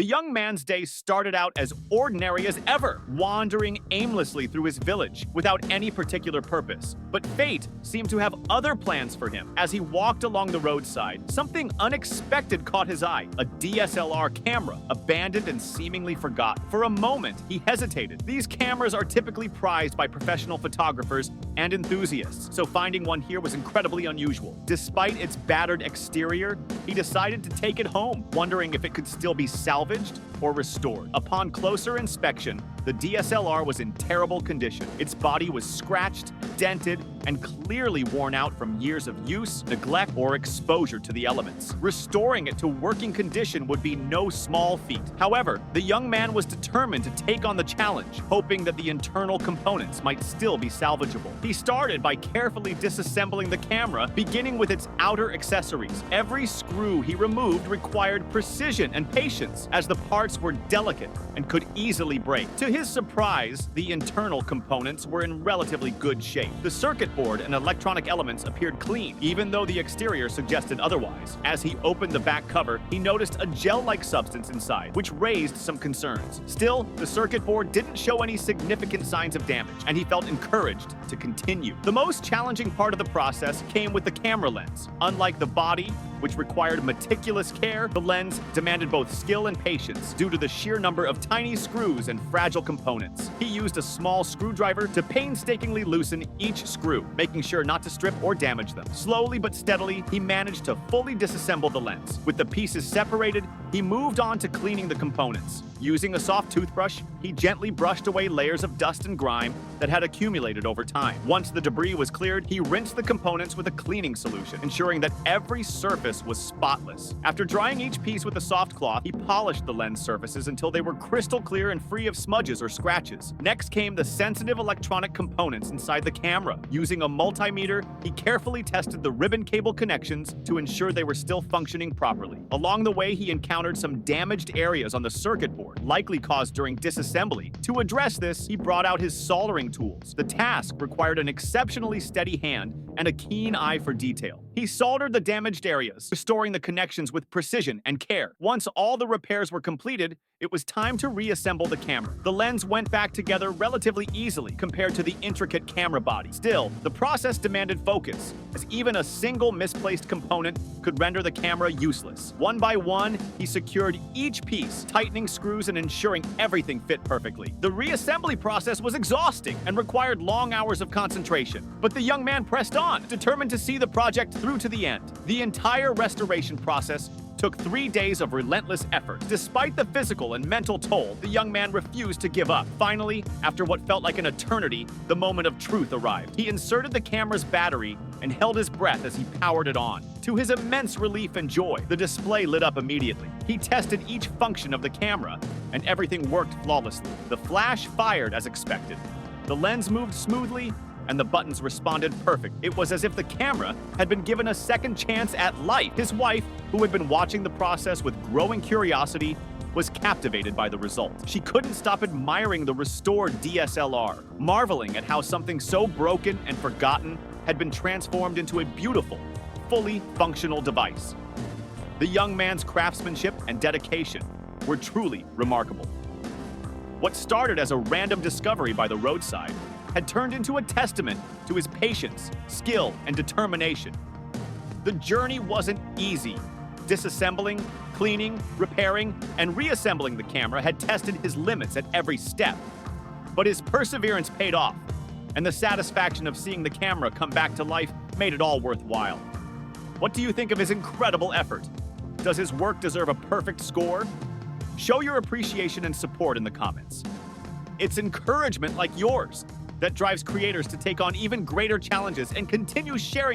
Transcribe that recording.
The young man's day started out as ordinary as ever, wandering aimlessly through his village without any particular purpose. But fate seemed to have other plans for him. As he walked along the roadside, something unexpected caught his eye: a DSLR camera, abandoned and seemingly forgotten. For a moment, he hesitated. These cameras are typically prized by professional photographers and enthusiasts, so finding one here was incredibly unusual. Despite its battered exterior, he decided to take it home, wondering if it could still be salvaged or restored. Upon closer inspection, the DSLR was in terrible condition. Its body was scratched, dented, and clearly worn out from years of use, neglect, or exposure to the elements. Restoring it to working condition would be no small feat. However, the young man was determined to take on the challenge, hoping that the internal components might still be salvageable. He started by carefully disassembling the camera, beginning with its outer accessories. Every screw he removed required precision and patience, as the parts were delicate and could easily break. To his surprise, the internal components were in relatively good shape. The circuit board and electronic elements appeared clean, even though the exterior suggested otherwise. As he opened the back cover, he noticed a gel-like substance inside, which raised some concerns. Still, the circuit board didn't show any significant signs of damage, and he felt encouraged to continue. The most challenging part of the process came with the camera lens. Unlike the body, which required meticulous care, the lens demanded both skill and patience due to the sheer number of tiny screws and fragile components. He used a small screwdriver to painstakingly loosen each screw, making sure not to strip or damage them. Slowly but steadily, he managed to fully disassemble the lens. With the pieces separated, he moved on to cleaning the components. Using a soft toothbrush, he gently brushed away layers of dust and grime that had accumulated over time. Once the debris was cleared, he rinsed the components with a cleaning solution, ensuring that every surface was spotless. After drying each piece with a soft cloth, he polished the lens surfaces until they were crystal clear and free of smudges or scratches. Next came the sensitive electronic components inside the camera. Using a multimeter, he carefully tested the ribbon cable connections to ensure they were still functioning properly. Along the way, he encountered some damaged areas on the circuit board, likely caused during disassembly. To address this, he brought out his soldering tools. The task required an exceptionally steady hand and a keen eye for detail. He soldered the damaged areas, restoring the connections with precision and care. Once all the repairs were completed, it was time to reassemble the camera. The lens went back together relatively easily compared to the intricate camera body. Still, the process demanded focus, as even a single misplaced component could render the camera useless. One by one, he secured each piece, tightening screws and ensuring everything fit perfectly. The reassembly process was exhausting and required long hours of concentration, but the young man pressed on, determined to see the project through to the end. The entire restoration process took 3 days of relentless effort. Despite the physical and mental toll, the young man refused to give up. Finally, after what felt like an eternity, the moment of truth arrived. He inserted the camera's battery and held his breath as he powered it on. To his immense relief and joy, the display lit up immediately. He tested each function of the camera, and everything worked flawlessly. The flash fired as expected. The lens moved smoothly, and the buttons responded perfect. It was as if the camera had been given a second chance at life. His wife, who had been watching the process with growing curiosity, was captivated by the result. She couldn't stop admiring the restored DSLR, marveling at how something so broken and forgotten had been transformed into a beautiful, fully functional device. The young man's craftsmanship and dedication were truly remarkable. What started as a random discovery by the roadside had turned into a testament to his patience, skill, and determination. The journey wasn't easy. Disassembling, cleaning, repairing, and reassembling the camera had tested his limits at every step. But his perseverance paid off, and the satisfaction of seeing the camera come back to life made it all worthwhile. What do you think of his incredible effort? Does his work deserve a perfect score? Show your appreciation and support in the comments. It's encouragement like yours that drives creators to take on even greater challenges and continue sharing